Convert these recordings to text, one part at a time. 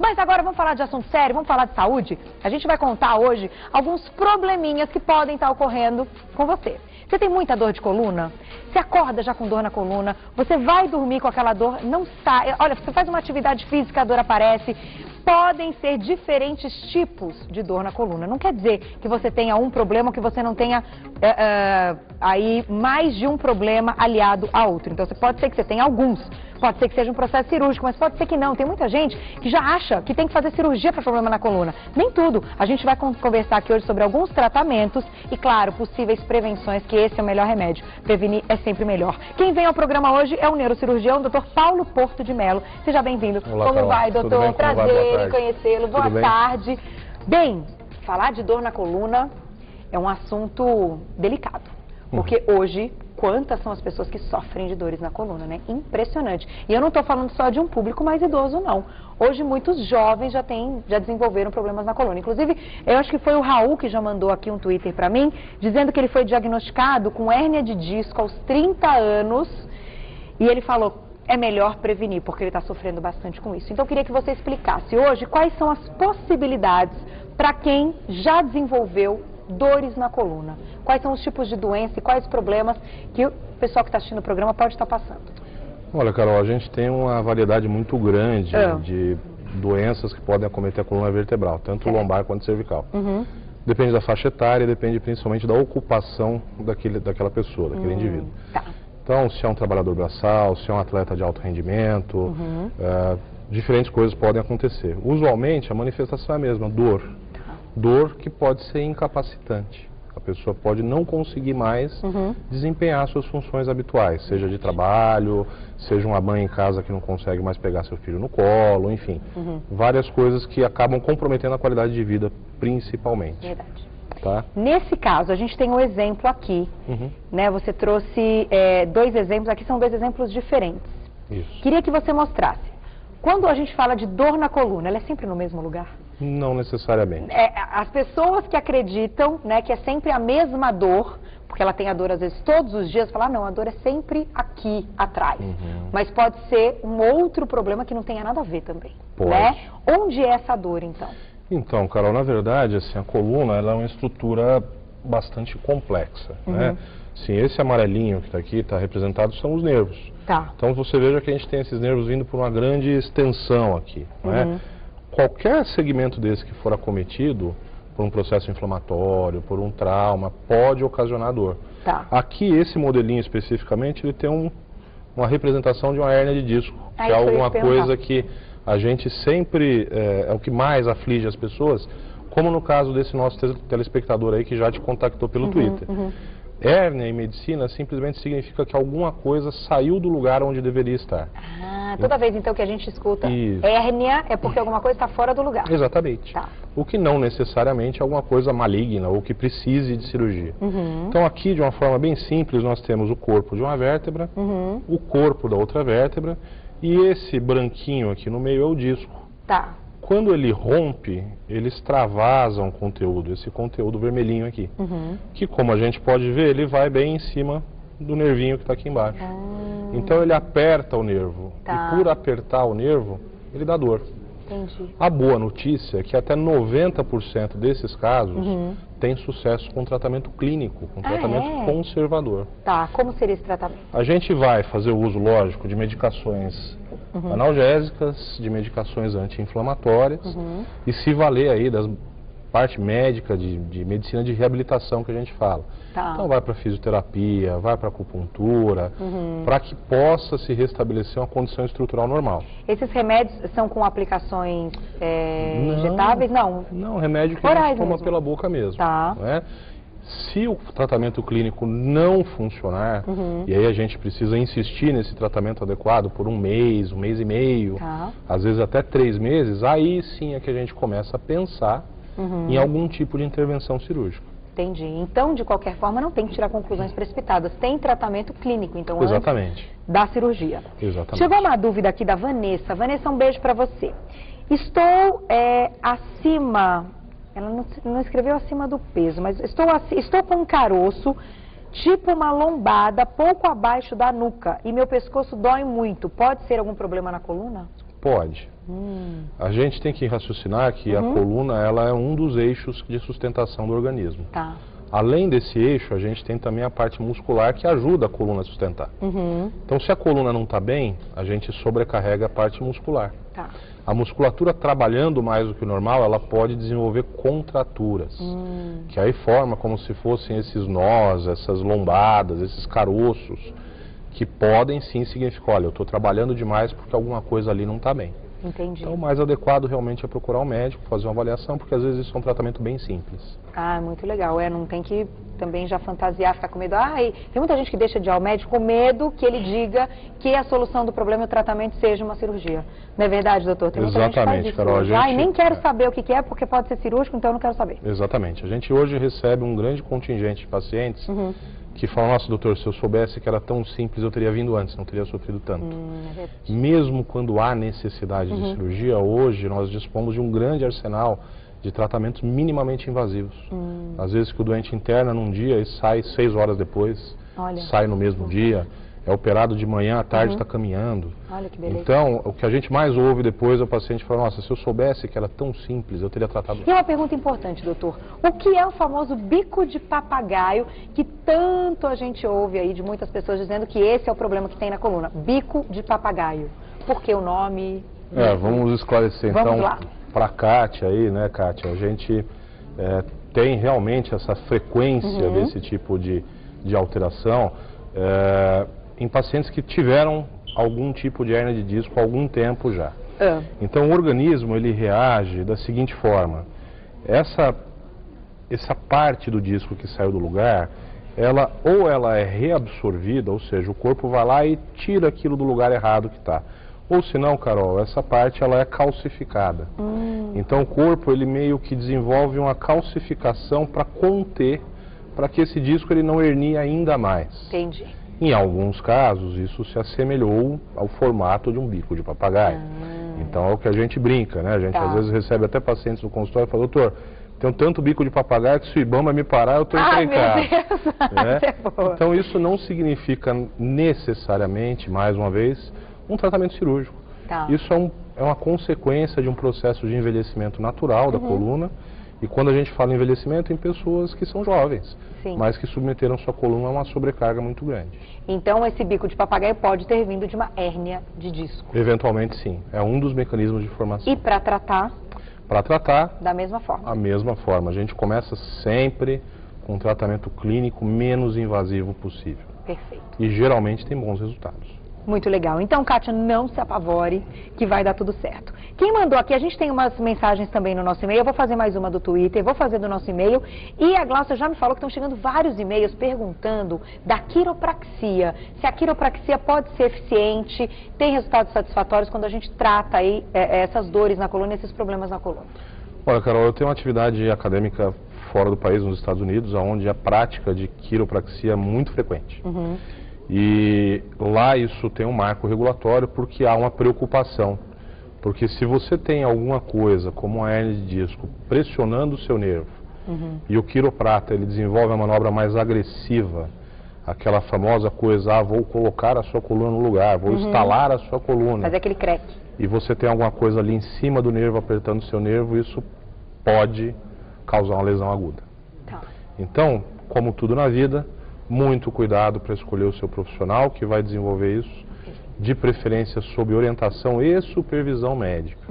Mas agora vamos falar de assunto sério, vamos falar de saúde? A gente vai contar hoje alguns probleminhas que podem estar ocorrendo com você. Você tem muita dor de coluna? Você acorda já com dor na coluna? Você vai dormir com aquela dor? Não sai. Olha, você faz uma atividade física, a dor aparece. Podem ser diferentes tipos de dor na coluna. Não quer dizer que você tenha um problema ou que você não tenha aí mais de um problema aliado a outro. Então, pode ser que você tenha alguns. Pode ser que seja um processo cirúrgico, mas pode ser que não. Tem muita gente que já acha que tem que fazer cirurgia para problema na coluna. Nem tudo. A gente vai conversar aqui hoje sobre alguns tratamentos e, claro, possíveis prevenções, que esse é o melhor remédio. Prevenir é sempre melhor. Quem vem ao programa hoje é o neurocirurgião, Dr. Paulo Porto de Mello. Seja bem-vindo. Olá, Como Carol. vai, doutor? Prazer em conhecê-lo. Boa tarde. Bem, falar de dor na coluna é um assunto delicado. Porque hoje, quantas são as pessoas que sofrem de dores na coluna, né? Impressionante. E eu não estou falando só de um público mais idoso, não. Hoje, muitos jovens já desenvolveram problemas na coluna. Inclusive, eu acho que foi o Raul que já mandou aqui um Twitter para mim, dizendo que ele foi diagnosticado com hérnia de disco aos 30 anos. E ele falou, é melhor prevenir, porque ele está sofrendo bastante com isso. Então, eu queria que você explicasse hoje quais são as possibilidades para quem já desenvolveu dores na coluna. Quais são os tipos de doença e quais problemas que o pessoal que está assistindo o programa pode estar passando? Olha, Carol, a gente tem uma variedade muito grande de doenças que podem acometer a coluna vertebral, tanto lombar quanto cervical. Depende da faixa etária, depende principalmente da ocupação daquela pessoa, daquele indivíduo. Tá. Então, se é um trabalhador braçal, se é um atleta de alto rendimento, diferentes coisas podem acontecer. Usualmente, a manifestação é a mesma, dor. Dor que pode ser incapacitante. A pessoa pode não conseguir mais desempenhar suas funções habituais, seja de trabalho, seja uma mãe em casa que não consegue mais pegar seu filho no colo, enfim. Várias coisas que acabam comprometendo a qualidade de vida, principalmente. Verdade. Tá? Nesse caso, a gente tem um exemplo aqui, né? Você trouxe dois exemplos, aqui são dois exemplos diferentes. Isso. Queria que você mostrasse. Quando a gente fala de dor na coluna, ela é sempre no mesmo lugar? Não necessariamente. As pessoas que acreditam, né, que é sempre a mesma dor, porque ela tem a dor às vezes todos os dias, falam, não, a dor é sempre aqui atrás. Mas pode ser um outro problema que não tenha nada a ver também. Pode. Né? Onde é essa dor, então? Então, Carol, na verdade, assim, a coluna ela é uma estrutura bastante complexa, né? Sim, esse amarelinho que está aqui, está representado, são os nervos. Tá. Então você veja que a gente tem esses nervos vindo por uma grande extensão aqui, né? Qualquer segmento desse que for acometido por um processo inflamatório, por um trauma, pode ocasionar dor. Tá. Aqui, esse modelinho especificamente, ele tem uma representação de uma hérnia de disco, que é alguma coisa que a gente sempre, é o que mais aflige as pessoas, como no caso desse nosso telespectador aí que já te contactou pelo Twitter. Hérnia em medicina simplesmente significa que alguma coisa saiu do lugar onde deveria estar. Toda vez então que a gente escuta hérnia é porque alguma coisa está fora do lugar. Exatamente. Tá. O que não necessariamente é alguma coisa maligna ou que precise de cirurgia. Então aqui, de uma forma bem simples, nós temos o corpo de uma vértebra, o corpo da outra vértebra e esse branquinho aqui no meio é o disco. Tá. Quando ele rompe, ele extravasa um conteúdo, esse conteúdo vermelhinho aqui. Que, como a gente pode ver, ele vai bem em cima do nervinho que está aqui embaixo. Então ele aperta o nervo. Tá. E por apertar o nervo, ele dá dor. Entendi. A boa notícia é que até 90% desses casos tem sucesso com tratamento clínico, com tratamento conservador. Tá, como seria esse tratamento? A gente vai fazer o uso, lógico, de medicações analgésicas, de medicações anti-inflamatórias e se valer aí das parte médica de medicina de reabilitação que a gente fala. Tá. Então vai para fisioterapia, vai para acupuntura, para que possa se restabelecer uma condição estrutural normal. Esses remédios são com aplicações injetáveis? Não. Não, remédio que Orais a gente toma mesmo. pela boca mesmo. Tá. Não é? Se o tratamento clínico não funcionar, e aí a gente precisa insistir nesse tratamento adequado por um mês e meio, às vezes até 3 meses, aí sim é que a gente começa a pensar em algum tipo de intervenção cirúrgica. Entendi. Então, de qualquer forma, não tem que tirar conclusões precipitadas. Tem tratamento clínico, então, Exatamente. antes da cirurgia. Exatamente. Chegou uma dúvida aqui da Vanessa. Vanessa, um beijo pra você. Estou acima... Ela não escreveu acima do peso, mas estou com um caroço, tipo uma lombada, pouco abaixo da nuca, e meu pescoço dói muito. Pode ser algum problema na coluna? Pode. A gente tem que raciocinar que a coluna ela é um dos eixos de sustentação do organismo. Tá. Além desse eixo, a gente tem também a parte muscular que ajuda a coluna a sustentar. Então, se a coluna não está bem, a gente sobrecarrega a parte muscular. Tá. A musculatura trabalhando mais do que o normal, ela pode desenvolver contraturas, que aí forma como se fossem esses nós, essas lombadas, esses caroços, que podem sim significar, olha, eu estou trabalhando demais porque alguma coisa ali não está bem. Entendi. Então, o mais adequado realmente é procurar um médico, fazer uma avaliação, porque às vezes isso é um tratamento bem simples. Ah, muito legal. Não tem que também já fantasiar, ficar com medo. Tem muita gente que deixa de ir ao médico com medo que ele diga que a solução do problema e o tratamento seja uma cirurgia. Não é verdade, doutor? Tem muita gente que faz isso. Carol, Nem quero saber o que é, porque pode ser cirúrgico, então eu não quero saber. Exatamente. A gente hoje recebe um grande contingente de pacientes que falam, nossa, doutor, se eu soubesse que era tão simples, eu teria vindo antes, não teria sofrido tanto. Mesmo quando há necessidade de cirurgia, hoje nós dispomos de um grande arsenal de tratamentos minimamente invasivos. Às vezes que o doente interna num dia e sai 6 horas depois, sai no mesmo dia, é operado de manhã, à tarde está caminhando. Olha que beleza. Então, o que a gente mais ouve depois é o paciente falar, nossa, se eu soubesse que era tão simples, eu teria tratado. E uma pergunta importante, doutor. O que é o famoso bico de papagaio, que tanto a gente ouve aí de muitas pessoas dizendo que esse é o problema que tem na coluna? Bico de papagaio. Por que o nome? Vamos esclarecer Vamos então lá. para a Kátia aí, né, Kátia? A gente tem realmente essa frequência desse tipo de alteração em pacientes que tiveram algum tipo de hérnia de disco há algum tempo já. Então o organismo ele reage da seguinte forma: essa parte do disco que saiu do lugar, ela é reabsorvida, ou seja, o corpo vai lá e tira aquilo do lugar errado que está. Ou se não, Carol, essa parte ela é calcificada. Então o corpo ele meio que desenvolve uma calcificação para conter, para que esse disco ele não hernie ainda mais. Entendi. Em alguns casos, isso se assemelhou ao formato de um bico de papagaio. Então é o que a gente brinca, né? A gente às vezes recebe até pacientes no consultório e fala, doutor, tem tanto bico de papagaio que se o IBAMA me parar, eu estou encrencado. Então isso não significa necessariamente, mais uma vez, um tratamento cirúrgico. Isso é uma consequência de um processo de envelhecimento natural da coluna. E quando a gente fala em envelhecimento, em pessoas que são jovens, mas que submeteram sua coluna a uma sobrecarga muito grande. Então esse bico de papagaio pode ter vindo de uma hérnia de disco? Eventualmente sim, é um dos mecanismos de formação. E para tratar? Para tratar, da mesma forma? A mesma forma. A gente começa sempre com um tratamento clínico menos invasivo possível. Perfeito. E geralmente tem bons resultados. Muito legal. Então, Kátia, não se apavore, que vai dar tudo certo. Quem mandou aqui, a gente tem umas mensagens também no nosso e-mail, eu vou fazer mais uma do Twitter, vou fazer do nosso e-mail. E a Glaucia já me falou que estão chegando vários e-mails perguntando da quiropraxia. Se a quiropraxia pode ser eficiente, tem resultados satisfatórios quando a gente trata aí essas dores na coluna, esses problemas na coluna. Olha, Carol, eu tenho uma atividade acadêmica fora do país, nos Estados Unidos, onde a prática de quiropraxia é muito frequente. E lá isso tem um marco regulatório porque há uma preocupação. Porque se você tem alguma coisa, como uma hérnia de disco, pressionando o seu nervo, e o quiroprata ele desenvolve uma manobra mais agressiva, aquela famosa coisa, vou colocar a sua coluna no lugar, vou instalar a sua coluna. Fazer aquele creque. E você tem alguma coisa ali em cima do nervo, apertando o seu nervo, isso pode causar uma lesão aguda. Então, como tudo na vida, muito cuidado para escolher o seu profissional que vai desenvolver isso, de preferência sob orientação e supervisão médica.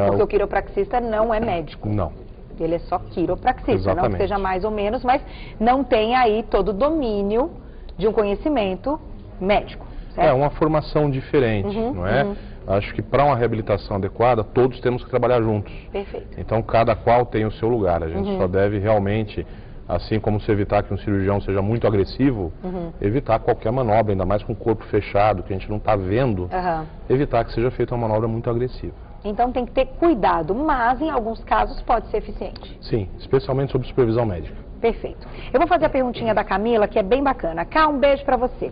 Porque o quiropraxista não é médico. Não. Ele é só quiropraxista, Exatamente. não que seja mais ou menos, mas não tem aí todo o domínio de um conhecimento médico. Certo? É uma formação diferente, não é? Acho que para uma reabilitação adequada, todos temos que trabalhar juntos. Perfeito. Então, cada qual tem o seu lugar. A gente só deve realmente, assim como se evitar que um cirurgião seja muito agressivo, evitar qualquer manobra, ainda mais com o corpo fechado, que a gente não está vendo, evitar que seja feita uma manobra muito agressiva. Então tem que ter cuidado, mas em alguns casos pode ser eficiente. Sim, especialmente sob supervisão médica. Perfeito. Eu vou fazer a perguntinha da Camila, que é bem bacana. Cá, um beijo pra você.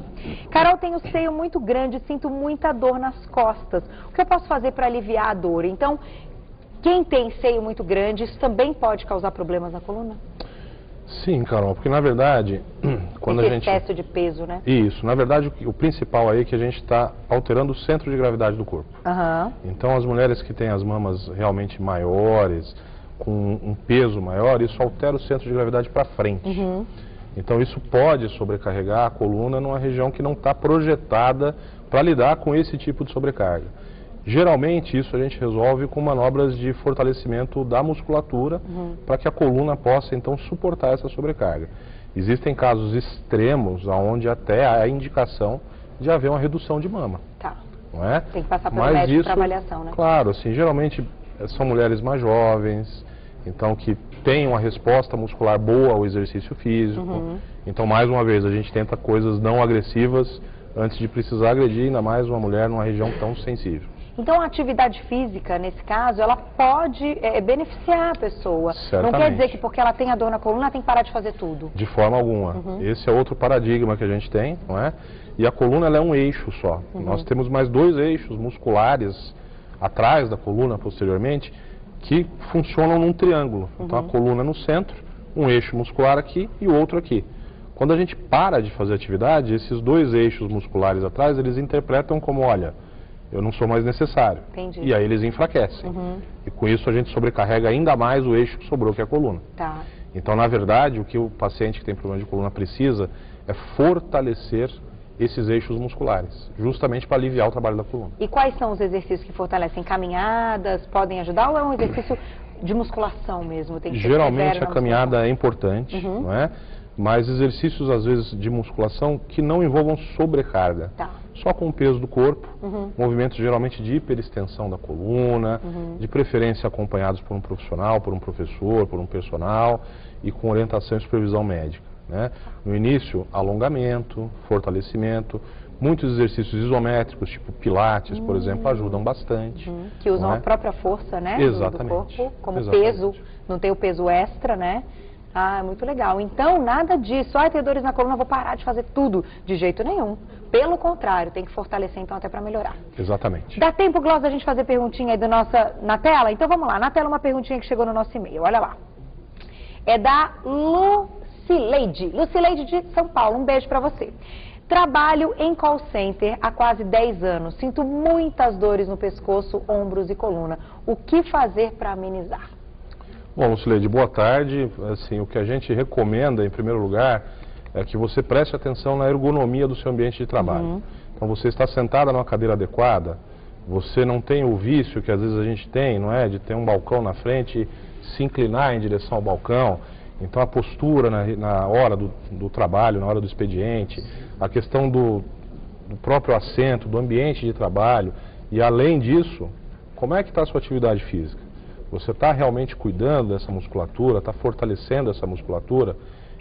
Carol, tenho o seio muito grande, sinto muita dor nas costas. O que eu posso fazer para aliviar a dor? Então, quem tem seio muito grande, isso também pode causar problemas na coluna? Sim, Carol, porque na verdade, quando a gente... excesso de peso, né? Isso, na verdade o principal aí é que a gente está alterando o centro de gravidade do corpo. Então as mulheres que têm as mamas realmente maiores, com um peso maior, isso altera o centro de gravidade para frente. Então isso pode sobrecarregar a coluna numa região que não está projetada para lidar com esse tipo de sobrecarga. Geralmente isso a gente resolve com manobras de fortalecimento da musculatura para que a coluna possa então suportar essa sobrecarga. Existem casos extremos onde até há a indicação de haver uma redução de mama. Tá. Não é? Tem que passar pelo médico para avaliação, né? Claro, assim, geralmente são mulheres mais jovens, então que têm uma resposta muscular boa ao exercício físico. Então, mais uma vez, a gente tenta coisas não agressivas antes de precisar agredir ainda mais uma mulher numa região tão sensível. Então, a atividade física, nesse caso, ela pode beneficiar a pessoa. Certamente. Não quer dizer que porque ela tem a dor na coluna, ela tem que parar de fazer tudo. De forma alguma. Esse é outro paradigma que a gente tem, não é? E a coluna, ela é um eixo só. Nós temos mais 2 eixos musculares atrás da coluna, posteriormente, que funcionam num triângulo. Então, a coluna no centro, um eixo muscular aqui e o outro aqui. Quando a gente para de fazer atividade, esses 2 eixos musculares atrás, eles interpretam como, olha, eu não sou mais necessário. Entendi. E aí eles enfraquecem. E com isso a gente sobrecarrega ainda mais o eixo que sobrou, que é a coluna. Tá. Então, na verdade, o que o paciente que tem problema de coluna precisa é fortalecer esses eixos musculares, justamente para aliviar o trabalho da coluna. E quais são os exercícios que fortalecem? Caminhadas podem ajudar ou é um exercício de musculação mesmo? Tem que Geralmente a caminhada é importante, não é? Mas exercícios, às vezes, de musculação que não envolvam sobrecarga. Tá. Só com o peso do corpo, movimentos geralmente de hiperextensão da coluna, de preferência acompanhados por um profissional, por um professor, por um personal e com orientação e supervisão médica, né? No início, alongamento, fortalecimento, muitos exercícios isométricos, tipo pilates, por exemplo, ajudam bastante. Que usam a própria força, né? Exatamente. Do corpo, como Exatamente. peso, não tem o peso extra, né? Ah, muito legal. Então, nada disso. Ah, ter dores na coluna, vou parar de fazer tudo. De jeito nenhum. Pelo contrário, tem que fortalecer então até para melhorar. Exatamente. Dá tempo, Glaucia, da gente fazer perguntinha aí na tela? Então vamos lá. Na tela uma perguntinha que chegou no nosso e-mail. Olha lá. É da Lucileide. Lucileide de São Paulo. Um beijo para você. Trabalho em call center há quase 10 anos. Sinto muitas dores no pescoço, ombros e coluna. O que fazer para amenizar? Bom, Lucileide, boa tarde. Assim, o que a gente recomenda, em primeiro lugar, é que você preste atenção na ergonomia do seu ambiente de trabalho. Então, você está sentada numa cadeira adequada, você não tem o vício que às vezes a gente tem, não é? De ter um balcão na frente e se inclinar em direção ao balcão. Então, a postura na hora do trabalho, na hora do expediente, a questão do próprio assento, do ambiente de trabalho. E, além disso, como é que está a sua atividade física? Você está realmente cuidando dessa musculatura, está fortalecendo essa musculatura?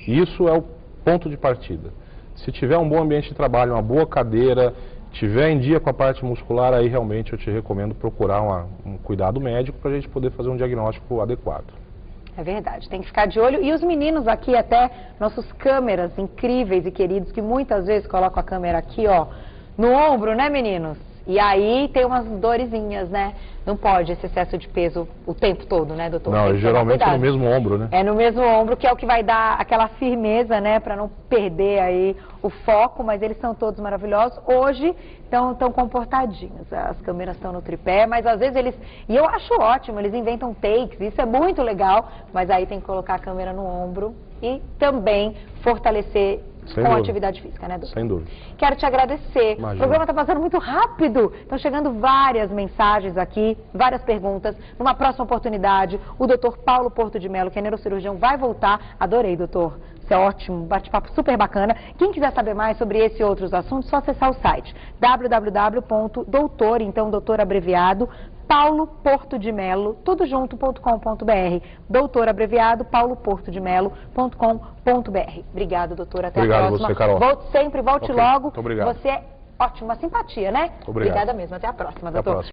Isso é o ponto de partida. Se tiver um bom ambiente de trabalho, uma boa cadeira, tiver em dia com a parte muscular, aí realmente eu te recomendo procurar um cuidado médico para a gente poder fazer um diagnóstico adequado. É verdade, tem que ficar de olho. E os meninos aqui, até nossos câmeras incríveis e queridos, que muitas vezes colocam a câmera aqui, ó, no ombro, né, meninos? E aí tem umas dorezinhas, né? Não pode esse excesso de peso o tempo todo, né, doutor? Não, geralmente é no mesmo ombro, né? É no mesmo ombro, que é o que vai dar aquela firmeza, né, para não perder aí o foco, mas eles são todos maravilhosos. Hoje estão comportadinhos, as câmeras estão no tripé, mas às vezes eles... E eu acho ótimo, eles inventam takes, isso é muito legal, mas aí tem que colocar a câmera no ombro e também fortalecer com atividade física, né, doutor? Sem dúvida. Quero te agradecer. Imagina. O programa está passando muito rápido. Estão chegando várias mensagens aqui, várias perguntas. Numa próxima oportunidade, o doutor Paulo Porto de Mello, que é neurocirurgião, vai voltar. Adorei, doutor. Isso é ótimo, bate-papo super bacana. Quem quiser saber mais sobre esse e outros assuntos, é só acessar o site www.doutor, então doutor abreviado, Paulo Porto de Mello, tudo junto.com.br. Doutor abreviado, pauloportodemelo.com.br. Obrigado, doutor. Até Obrigado a próxima. Você, Carol. Volte sempre, volte logo. Muito obrigado. Você é ótimo, uma simpatia, né? Obrigado. Obrigada mesmo. Até a próxima, doutor. Até a próxima.